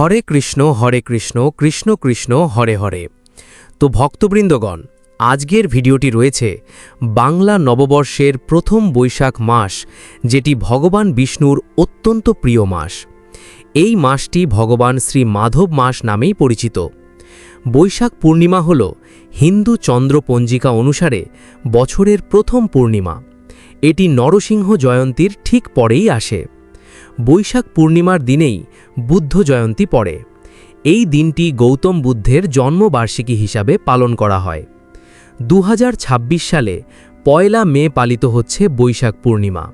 হরে কৃষ্ণ কৃষ্ণ কৃষ্ণ হরে হরে। তো ভক্তবৃন্দগণ, আজকের ভিডিওটি রয়েছে বাংলা নববর্ষের প্রথম বৈশাখ মাস, যেটি ভগবান বিষ্ণুর অত্যন্ত প্রিয় মাস। এই মাসটি ভগবান শ্রী মাধব মাস নামেই পরিচিত। বৈশাখ পূর্ণিমা হল হিন্দু চন্দ্র পঞ্জিকা অনুসারে বছরের প্রথম পূর্ণিমা। এটি নরসিংহ জয়ন্তীর ঠিক পরেই আসে। বৈশাখ পূর্ণিমার দিনেই বুদ্ধ জয়ন্তী পড়ে। এই দিনটি গৌতম বুদ্ধের জন্মবার্ষিকী হিসাবে পালন করা হয়। 2026 সালে 1 মে পালিত হচ্ছে বৈশাখ পূর্ণিমা,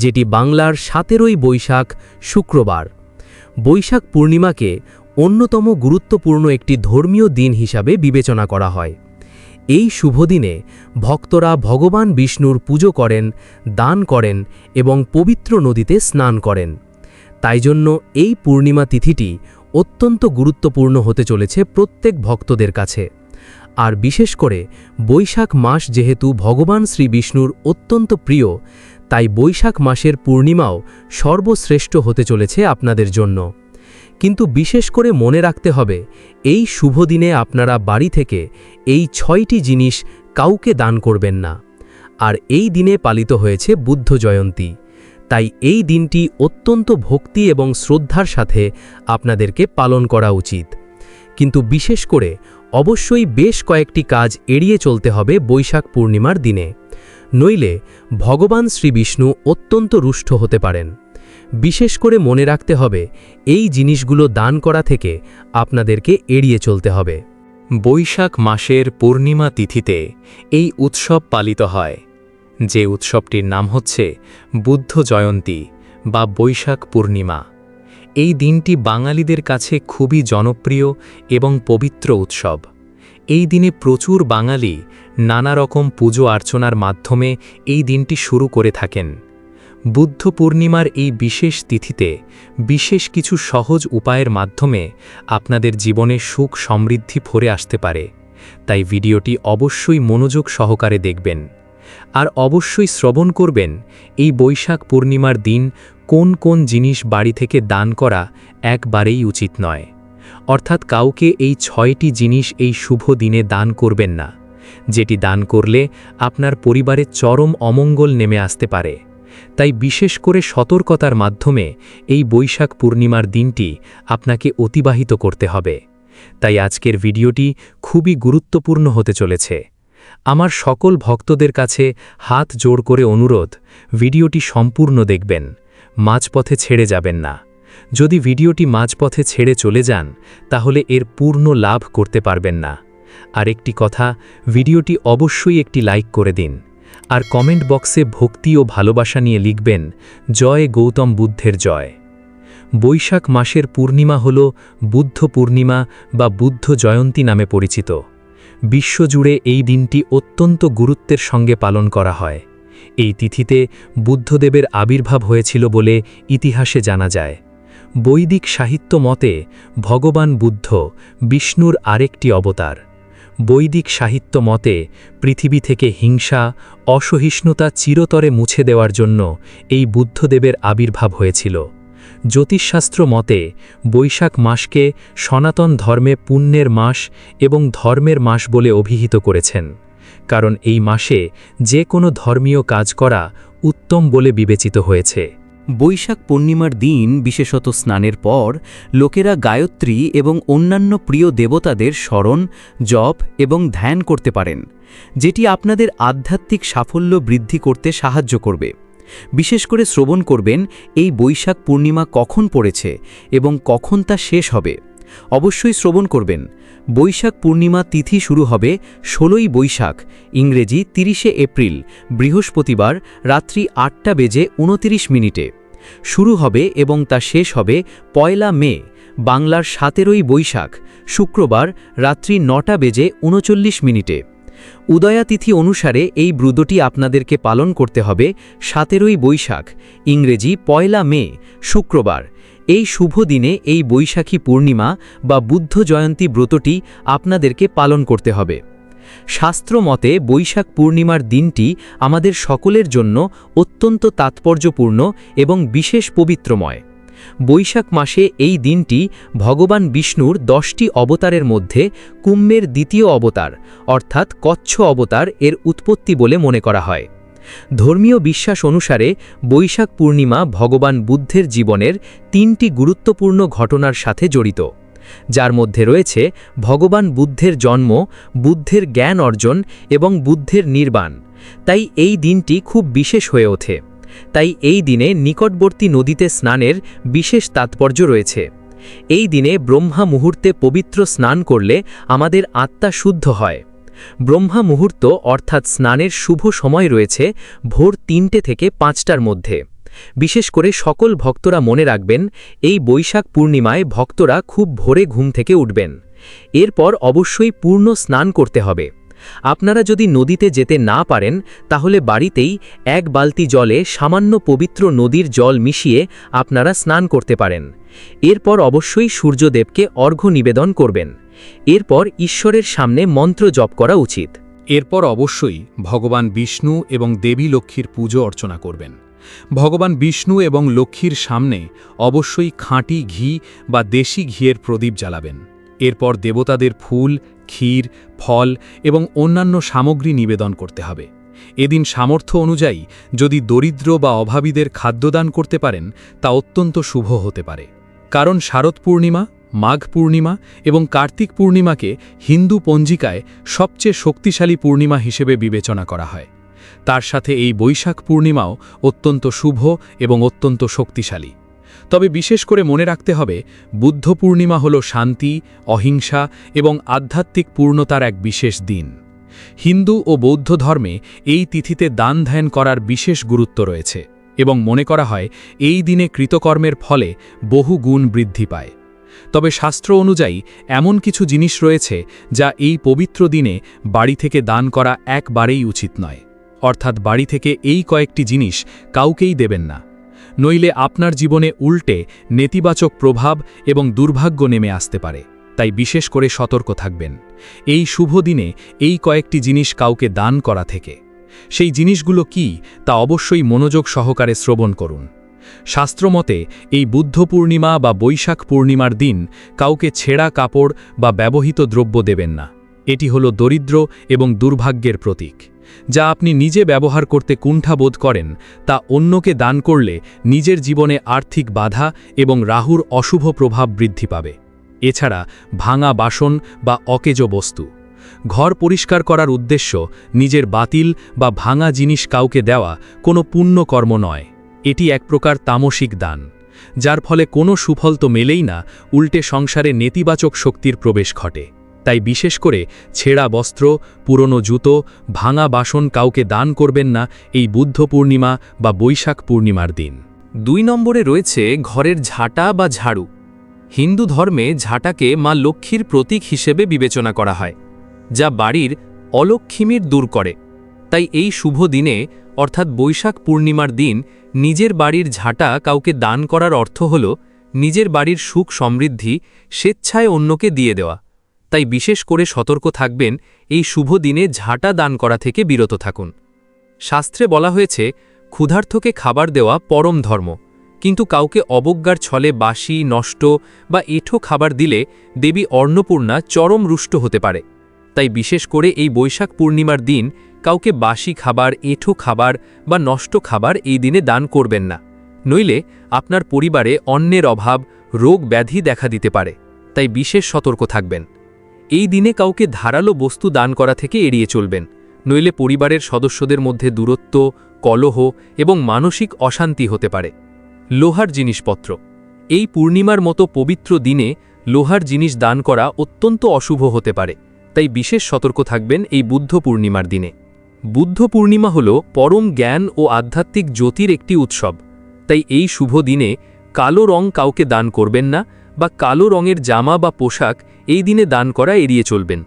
যেটি বাংলার 17ই বৈশাখ শুক্রবার। বৈশাখ পূর্ণিমাকে অন্যতম গুরুত্বপূর্ণ একটি ধর্মীয় দিন হিসাবে বিবেচনা করা হয়। এই শুভ দিনে ভক্তরা ভগবান বিষ্ণুর পুজো করেন, দান করেন এবং পবিত্র নদীতে স্নান করেন। তাই জন্য এই পূর্ণিমা তিথিটি অত্যন্ত গুরুত্বপূর্ণ হতে চলেছে প্রত্যেক ভক্তদের কাছে। আর বিশেষ করে বৈশাখ মাস যেহেতু ভগবান শ্রী বিষ্ণুর অত্যন্ত প্রিয়, তাই বৈশাখ মাসের পূর্ণিমাও সর্বশ্রেষ্ঠ হতে চলেছে আপনাদের জন্য। কিন্তু বিশেষ করে মনে রাখতে হবে, এই শুভ দিনে আপনারা বাড়ি থেকে এই 6টি জিনিস কাউকে দান করবেন না। আর এই দিনে পালিত হয়েছে বুদ্ধ জয়ন্তী, তাই এই দিনটি অত্যন্ত ভক্তি এবং শ্রদ্ধার সাথে আপনাদেরকে পালন করা উচিত। কিন্তু বিশেষ করে অবশ্যই বেশ কয়েকটি কাজ এড়িয়ে চলতে হবে বৈশাখ পূর্ণিমার দিনে, নইলে ভগবান শ্রী বিষ্ণু অত্যন্ত রুষ্ট হতে পারেন। বিশেষ করে মনে রাখতে হবে, এই জিনিসগুলো দান করা থেকে আপনাদেরকে এড়িয়ে চলতে হবে। বৈশাখ মাসের পূর্ণিমা তিথিতে এই উৎসব পালিত হয়, যে উৎসবটির নাম হচ্ছে বুদ্ধ জয়ন্তী বা বৈশাখ পূর্ণিমা। এই দিনটি বাঙালিদের কাছে খুবই জনপ্রিয় এবং পবিত্র উৎসব। এই দিনে প্রচুর বাঙালি নানা রকম পুজো অর্চনার মাধ্যমে এই দিনটি শুরু করে থাকেন। বুদ্ধ পূর্ণিমার এই বিশেষ তিথিতে বিশেষ কিছু সহজ উপায়ের মাধ্যমে আপনাদের জীবনে সুখ সমৃদ্ধি ভরে আসতে পারে। তাই ভিডিওটি অবশ্যই মনোযোগ সহকারে দেখবেন। আর অবশ্যই শ্রবণ করবেন এই বৈশাখ পূর্ণিমার দিন কোন কোন জিনিস বাড়ি থেকে দান করা একবারেই উচিত নয়। অর্থাৎ কাউকে এই 6টি জিনিস এই শুভ দিনে দান করবেন না, যেটি দান করলে আপনার পরিবারে চরম অমঙ্গল নেমে আসতে পারে। তাই বিশেষ করে সতর্কতার মাধ্যমে এই বৈশাখ পূর্ণিমার দিনটি আপনাকে অতিবাহিত করতে হবে। তাই আজকের ভিডিওটি খুবই গুরুত্বপূর্ণ হতে চলেছে। আমার সকল ভক্তদের কাছে হাত জোড় করে অনুরোধ, ভিডিওটি সম্পূর্ণ দেখবেন, মাঝপথে ছেড়ে যাবেন না। যদি ভিডিওটি মাঝপথে ছেড়ে চলে যান, তাহলে এর পূর্ণ লাভ করতে পারবেন না। আর একটি কথা, ভিডিওটি অবশ্যই একটি লাইক করে দিন। আর কমেন্ট বক্সে ভক্তি ও ভালোবাসা নিয়ে লিখবেন, জয় গৌতম বুদ্ধের জয়। বৈশাখ মাসের পূর্ণিমা হল বুদ্ধ পূর্ণিমা বা বুদ্ধ জয়ন্তী নামে পরিচিত। বিশ্বজুড়ে এই দিনটি অত্যন্ত গুরুত্বের সঙ্গে পালন করা হয়। এই তিথিতে বুদ্ধদেবের আবির্ভাব হয়েছিল বলে ইতিহাসে জানা যায়। বৈদিক সাহিত্য মতে ভগবান বুদ্ধ বিষ্ণুর আরেকটি অবতার। বৈদিক সাহিত্য মতে পৃথিবী থেকে হিংসা, অসহিষ্ণুতা চিরতরে মুছে দেওয়ার জন্য এই বুদ্ধদেবের আবির্ভাব হয়েছিল। জ্যোতিষশাস্ত্র মতে বৈশাখ মাসকে সনাতন ধর্মে পুণ্যের মাস এবং ধর্মের মাস বলে অভিহিত করেছেন, কারণ এই মাসে যে কোনো ধর্মীয় কাজ করা উত্তম বলে বিবেচিত হয়েছে। বৈশাখ পূর্ণিমার দিন বিশেষত স্নানের পর লোকেরা গায়ত্রী এবং অন্যান্য প্রিয় দেবতাদের স্মরণ, জপ এবং ধ্যান করতে পারেন, যেটি আপনাদের আধ্যাত্মিক সাফল্য বৃদ্ধি করতে সাহায্য করবে। বিশেষ করে শ্রবণ করবেন এই বৈশাখ পূর্ণিমা কখন পড়েছে এবং কখন তা শেষ হবে। অবশ্যই শ্রবণ করবেন। বৈশাখ পূর্ণিমা তিথি শুরু হবে 16ই বৈশাখ, ইংরেজি 30শে এপ্রিল, বৃহস্পতিবার রাত্রি 8:29 শুরু হবে এবং তা শেষ হবে 1 মে, বাংলার 17ই বৈশাখ, শুক্রবার রাত্রি 9:39। উদয়া তিথি অনুসারে এই ব্রতটি আপনাদেরকে পালন করতে হবে 17ই বৈশাখ, ইংরেজি 1 মে, শুক্রবার। এই শুভ দিনে এই বৈশাখী পূর্ণিমা বা বুদ্ধ জয়ন্তী ব্রতটি আপনাদেরকে পালন করতে হবে। শাস্ত্র মতে বৈশাখ পূর্ণিমার দিনটি আমাদের সকলের জন্য অত্যন্ত তাৎপর্যপূর্ণ এবং বিশেষ পবিত্রময়। বৈশাখ মাসে এই দিনটি ভগবান বিষ্ণুর 10টি অবতারের মধ্যে কুম্ভের দ্বিতীয় অবতার অর্থাৎ কচ্ছ অবতার এর উৎপত্তি বলে মনে করা হয়। ধর্মীয় বিশ্বাস অনুসারে বৈশাখ পূর্ণিমা ভগবান বুদ্ধের জীবনের 3টি গুরুত্বপূর্ণ ঘটনার সাথে জড়িত, যার মধ্যে রয়েছে ভগবান বুদ্ধের জন্ম, বুদ্ধের জ্ঞান অর্জন এবং বুদ্ধের নির্বাণ। তাই এই দিনটি খুব বিশেষ হয়ে ওঠে। তাই এই দিনে নিকটবর্তী নদীতে স্নানের বিশেষ তাৎপর্য রয়েছে। এই দিনে ব্রহ্মা মুহূর্তে পবিত্র স্নান করলে আমাদের আত্মা শুদ্ধ হয়। ব্রহ্মা মুহূর্ত অর্থাৎ স্নানের শুভ সময় রয়েছে ভোর 3টে থেকে 5টার মধ্যে। বিশেষ করে সকল ভক্তরা মনে রাখবেন, এই বৈশাখ পূর্ণিমায় ভক্তরা খুব ভোরে ঘুম থেকে উঠবেন। এরপর অবশ্যই পূর্ণ স্নান করতে হবে। আপনারা যদি নদীতে যেতে না পারেন তাহলে বাড়িতেই 1 বালতি জলে সামান্য পবিত্র নদীর জল মিশিয়ে আপনারা স্নান করতে পারেন। এরপর অবশ্যই সূর্যদেবকে অর্ঘ্য নিবেদন করবেন। এরপর ঈশ্বরের সামনে মন্ত্র জপ করা উচিত। এরপর অবশ্যই ভগবান বিষ্ণু এবং দেবী লক্ষ্মীর পুজো অর্চনা করবেন। ভগবান বিষ্ণু এবং লক্ষ্মীর সামনে অবশ্যই খাঁটি ঘি বা দেশি ঘিয়ের প্রদীপ জ্বালাবেন। এরপর দেবতাদের ফুল, ক্ষীর, ফল এবং অন্যান্য সামগ্রী নিবেদন করতে হবে। এদিন সামর্থ্য অনুযায়ী যদি দরিদ্র বা অভাবীদের খাদ্যদান করতে পারেন তা অত্যন্ত শুভ হতে পারে। কারণ শারদ পূর্ণিমা, মাঘ পূর্ণিমা এবং কার্তিক পূর্ণিমাকে হিন্দু পঞ্জিকায় সবচেয়ে শক্তিশালী পূর্ণিমা হিসেবে বিবেচনা করা হয়। তার সাথে এই বৈশাখ পূর্ণিমাও অত্যন্ত শুভ এবং অত্যন্ত শক্তিশালী। তবে বিশেষ করে মনে রাখতে হবে, বুদ্ধ পূর্ণিমা হল শান্তি, অহিংসা এবং আধ্যাত্মিক পূর্ণতার এক বিশেষ দিন। হিন্দু ও বৌদ্ধ ধর্মে এই তিথিতে দান ধ্যান করার বিশেষ গুরুত্ব রয়েছে এবং মনে করা হয় এই দিনে কৃতকর্মের ফলে বহু গুণ বৃদ্ধি পায়। তবে শাস্ত্র অনুযায়ী এমন কিছু জিনিস রয়েছে যা এই পবিত্র দিনে বাড়ি থেকে দান করা একবারেই উচিত নয়। অর্থাৎ বাড়ি থেকে এই কয়েকটি জিনিস কাউকেই দেবেন না, নইলে আপনার জীবনে উল্টে নেতিবাচক প্রভাব এবং দুর্ভাগ্য নেমে আসতে পারে। তাই বিশেষ করে সতর্ক থাকবেন এই শুভ দিনে এই কয়েকটি জিনিস কাউকে দান করা থেকে। সেই জিনিসগুলো কি তা অবশ্যই মনোযোগ সহকারে শ্রবণ করুন। শাস্ত্রমতে এই বুদ্ধ পূর্ণিমা বা বৈশাখ পূর্ণিমার দিন কাউকে ছেঁড়া কাপড় বা ব্যবহৃত দ্রব্য দেবেন না। এটি হলো দরিদ্র এবং দুর্ভাগ্যের প্রতীক। যা আপনি নিজে ব্যবহার করতে কুণ্ঠাবোধ করেন তা অন্যকে দান করলে নিজের জীবনে আর্থিক বাধা এবং রাহুর অশুভ প্রভাব বৃদ্ধি পাবে। এছাড়া ভাঙা বাসন বা অকেজো বস্তু, ঘর পরিষ্কার করার উদ্দেশ্য নিজের বাতিল বা ভাঙা জিনিস কাউকে দেওয়া কোনো পুণ্যকর্ম নয়। এটি এক প্রকার তামসিক দান, যার ফলে কোনো সুফল তো মেলেই না, উল্টে সংসারে নেতিবাচক শক্তির প্রবেশ ঘটে। তাই বিশেষ করে ছেঁড়া বস্ত্র, পুরনো জুতো, ভাঙা বাসন কাউকে দান করবেন না এই বুদ্ধ পূর্ণিমা বা বৈশাখ পূর্ণিমার দিন। 2 নম্বরে রয়েছে ঘরের ঝাঁটা বা ঝাড়ু। হিন্দু ধর্মে ঝাঁটাকে মা লক্ষ্মীর প্রতীক হিসেবে বিবেচনা করা হয়, যা বাড়ির অলক্ষ্মীর দূর করে। তাই এই শুভ দিনে অর্থাৎ বৈশাখ পূর্ণিমার দিন নিজের বাড়ির ঝাঁটা কাউকে দান করার অর্থ হল নিজের বাড়ির সুখ সমৃদ্ধি স্বেচ্ছায় অন্যকে দিয়ে দেওয়া। তাই বিশেষ করে সতর্ক থাকবেন, এই শুভ দিনে ঝাঁটা দান করা থেকে বিরত থাকুন। শাস্ত্রে বলা হয়েছে ক্ষুধার্তকে খাবার দেওয়া পরম ধর্ম, কিন্তু কাউকে অবজ্ঞার ছলে বাসি, নষ্ট বা এঁঠো খাবার দিলে দেবী অন্নপূর্ণা চরম রুষ্ট হতে পারে। তাই বিশেষ করে এই বৈশাখ পূর্ণিমার দিন কাউকে বাসি খাবার, এঁঠো খাবার বা নষ্ট খাবার এই দিনে দান করবেন না, নইলে আপনার পরিবারে অন্নের অভাব, রোগ ব্যাধি দেখা দিতে পারে। তাই বিশেষ সতর্ক থাকবেন। এই দিনে কাউকে ধারালো বস্তু দান করা থেকে এড়িয়ে চলবেন, নইলে পরিবারের সদস্যদের মধ্যে দূরত্ব, কলহ এবং মানসিক অশান্তি হতে পারে। লোহার জিনিসপত্র, এই পূর্ণিমার মতো পবিত্র দিনে লোহার জিনিস দান করা অত্যন্ত অশুভ হতে পারে। তাই বিশেষ সতর্ক থাকবেন এই বুদ্ধ পূর্ণিমার দিনে। বুদ্ধ পূর্ণিমা হল পরম জ্ঞান ও আধ্যাত্মিক জ্যোতির একটি উৎসব। তাই এই শুভ দিনে কালো রং কাউকে দান করবেন না বা কালো রঙের জামা বা পোশাক এই দিনে দান করা এড়িয়ে চলবেন।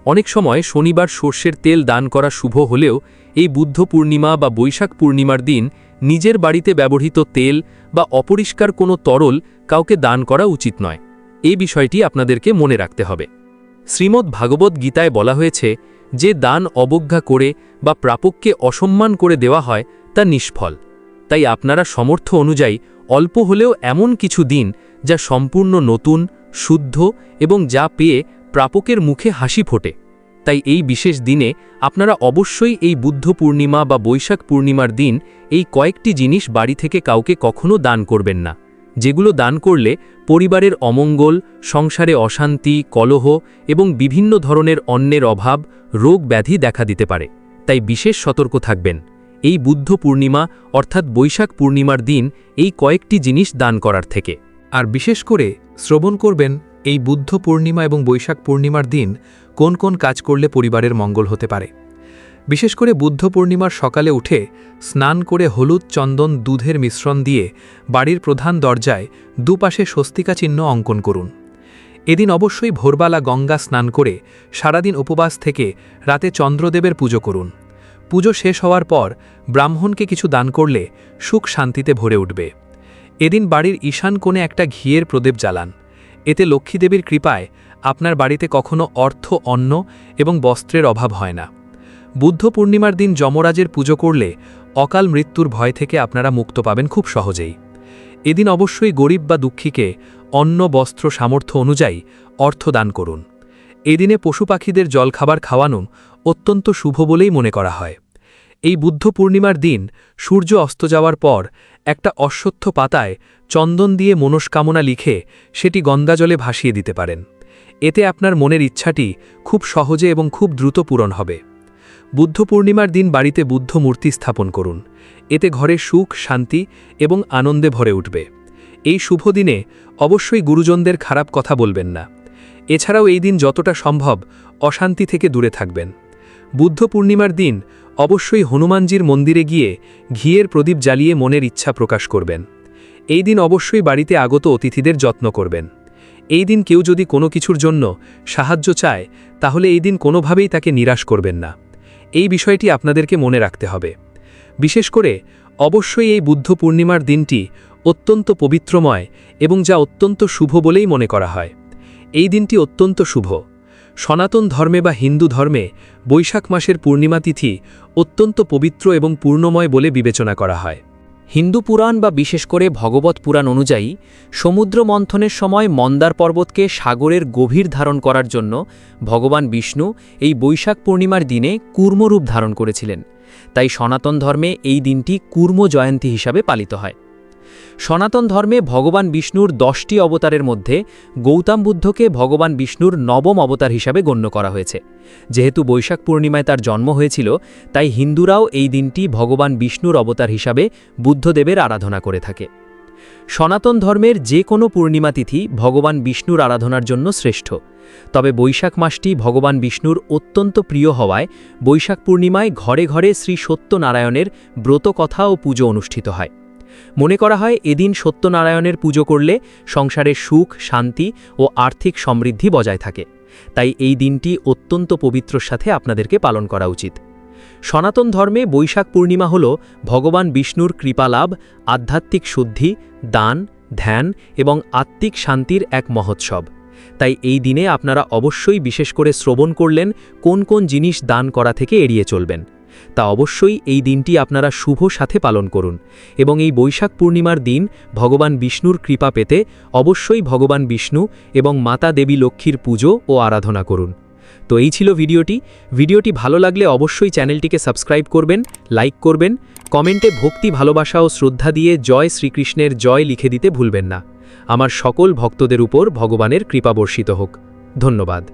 অনেক সময় শনিবার সর্ষের তেল দান করা শুভ হলেও এই বুদ্ধ পূর্ণিমা বা বৈশাখ পূর্ণিমার দিন নিজের বাড়িতে ব্যবহৃত তেল বা অপরিষ্কার কোনো তরল কাউকে দান করা উচিত নয়। এই বিষয়টি আপনাদেরকে মনে রাখতে হবে। শ্রীমদ্ ভাগবত গীতায় বলা হয়েছে, যে দান অবজ্ঞা করে বা প্রাপককে অসম্মান করে দেওয়া হয় তা নিষ্ফল। তাই আপনারা সমর্থ অনুযায়ী অল্প হলেও এমন কিছু দিন যা সম্পূর্ণ নতুন, শুদ্ধ এবং যা পেয়ে প্রাপকের মুখে হাসি ফোটে। তাই এই বিশেষ দিনে আপনারা অবশ্যই এই বুদ্ধ পূর্ণিমা বা বৈশাখ পূর্ণিমার দিন এই কয়েকটি জিনিস বাড়ি থেকে কাউকে কখনো দান করবেন না, যেগুলো দান করলে পরিবারের অমঙ্গল, সংসারে অশান্তি, কলহ এবং বিভিন্ন ধরনের অন্নের অভাব, রোগ ব্যাধি দেখা দিতে পারে। তাই বিশেষ সতর্ক থাকবেন এই বুদ্ধ পূর্ণিমা অর্থাৎ বৈশাখ পূর্ণিমার দিন এই কয়েকটি জিনিস দান করার থেকে। আর বিশেষ করে শ্রবণ করবেন এই বুদ্ধ পূর্ণিমা এবং বৈশাখ পূর্ণিমার দিন কোন কোন কাজ করলে পরিবারের মঙ্গল হতে পারে। বিশেষ করে বুদ্ধ পূর্ণিমার সকালে উঠে স্নান করে হলুদ, চন্দন, দুধের মিশ্রণ দিয়ে বাড়ির প্রধান দরজায় দুপাশে স্বস্তিকা চিহ্ন অঙ্কন করুন। এদিন অবশ্যই ভোরবেলা গঙ্গা স্নান করে সারাদিন উপবাস থেকে রাতে চন্দ্রদেবের পুজো করুন। পুজো শেষ হওয়ার পর ব্রাহ্মণকে কিছু দান করলে সুখ শান্তিতে ভরে উঠবে। এদিন বাড়ির ঈশান কোণে একটা ঘিয়ের প্রদীপ জ্বালান। এতে লক্ষ্মীদেবীর কৃপায় আপনার বাড়িতে কখনো অর্থ, অন্ন এবং বস্ত্রের অভাব হয় না। বুদ্ধ পূর্ণিমার দিন যমরাজের পুজো করলে অকাল মৃত্যুর ভয় থেকে আপনারা মুক্ত পাবেন খুব সহজেই। এদিন অবশ্যই গরিব বা দুঃখীকে অন্ন, বস্ত্র সামর্থ্য অনুযায়ী অর্থ দান করুন। এদিনে পশু পাখিদের জলখাবার খাওয়ানো অত্যন্ত শুভ বলেই মনে করা হয়। এই বুদ্ধ পূর্ণিমার দিন সূর্য অস্ত যাওয়ার পর একটা অশ্বত্থ পাতায় চন্দন দিয়ে মনস্কামনা লিখে সেটি গঙ্গাজলে ভাসিয়ে দিতে পারেন। এতে আপনার মনের ইচ্ছাটি খুব সহজে এবং খুব দ্রুত পূরণ হবে। বুদ্ধ পূর্ণিমার দিন বাড়িতে বুদ্ধ মূর্তি স্থাপন করুন। এতে ঘরে সুখ, শান্তি এবং আনন্দে ভরে উঠবে। এই শুভ দিনে অবশ্যই গুরুজনদের খারাপ কথা বলবেন না। এছাড়াও এই দিন যতটা সম্ভব অশান্তি থেকে দূরে থাকবেন। বুদ্ধ পূর্ণিমার দিন অবশ্যই হনুমানজির মন্দিরে গিয়ে ঘিয়ের প্রদীপ জ্বালিয়ে মনের ইচ্ছা প্রকাশ করবেন। এই দিন অবশ্যই বাড়িতে আগত অতিথিদের যত্ন করবেন। এই দিন কেউ যদি কোনো কিছুর জন্য সাহায্য চায় তাহলে এই দিন কোনোভাবেই তাকে নিরাশ করবেন না। এই বিষয়টি আপনাদেরকে মনে রাখতে হবে। বিশেষ করে অবশ্যই এই বুদ্ধ পূর্ণিমার দিনটি অত্যন্ত পবিত্রময় এবং যা অত্যন্ত শুভ বলেই মনে করা হয়। এই দিনটি অত্যন্ত শুভ। সনাতন ধর্মে বা হিন্দু ধর্মে বৈশাখ মাসের পূর্ণিমা তিথি অত্যন্ত পবিত্র এবং পূর্ণময় বলে বিবেচনা করা হয়। হিন্দু পুরাণ বা বিশেষ করে ভগবত পুরাণ অনুযায়ী সমুদ্র মন্থনের সময় মন্দার পর্বতকে সাগরের গভীর ধারণ করার জন্য ভগবান বিষ্ণু এই বৈশাখ পূর্ণিমার দিনে কূর্মরূপ ধারণ করেছিলেন। তাই সনাতন ধর্মে এই দিনটি কূর্ম জয়ন্তী হিসাবে পালিত হয়। সনাতন ধর্মে ভগবান বিষ্ণুর 10টি অবতারের মধ্যে গৌতম বুদ্ধকে ভগবান বিষ্ণুর নবম অবতার হিসাবে গণ্য করা হয়েছে। যেহেতু বৈশাখ পূর্ণিমায় তার জন্ম হয়েছিল, তাই হিন্দুরাও এই দিনটি ভগবান বিষ্ণুর অবতার হিসাবে বুদ্ধদেবের আরাধনা করে থাকে। সনাতন ধর্মের যে কোনো পূর্ণিমা তিথি ভগবান বিষ্ণুর আরাধনার জন্য শ্রেষ্ঠ। তবে বৈশাখ মাসটি ভগবান বিষ্ণুর অত্যন্ত প্রিয় হওয়ায় বৈশাখ পূর্ণিমায় ঘরে ঘরে শ্রী সত্যনারায়ণের ব্রতকথা ও পুজো অনুষ্ঠিত হয়। মনে করা হয় এদিন সত্যনারায়ণের পুজো করলে সংসারে সুখ, শান্তি ও আর্থিক সমৃদ্ধি বজায় থাকে। তাই এই দিনটি অত্যন্ত পবিত্রর সাথে আপনাদেরকে পালন করা উচিত। সনাতন ধর্মে বৈশাখ পূর্ণিমা হল ভগবান বিষ্ণুর কৃপালাভ, আধ্যাত্মিক শুদ্ধি, দান, ধ্যান এবং আত্মিক শান্তির এক মহোৎসব। তাই এই দিনে আপনারা অবশ্যই বিশেষ করে শ্রবণ করলেন কোন কোন জিনিস দান করা থেকে এড়িয়ে চলবেন। তা অবশ্যই এই দিনটি আপনারা শুভ সাথে পালন করুন এবং এই বৈশাখ পূর্ণিমার দিন ভগবান বিষ্ণুর কৃপা পেতে অবশ্যই ভগবান বিষ্ণু এবং মাতা দেবী লক্ষ্মীর পুজো ও আরাধনা করুন। তো এই ছিল ভিডিওটি ভালো লাগলে অবশ্যই চ্যানেলটিকে সাবস্ক্রাইব করবেন, লাইক করবেন, কমেন্টে ভক্তি, ভালোবাসা ও শ্রদ্ধা দিয়ে জয় শ্রীকৃষ্ণের জয় লিখে দিতে ভুলবেন না। আমার সকল ভক্তদের উপর ভগবানের কৃপা বর্ষিত হোক। ধন্যবাদ।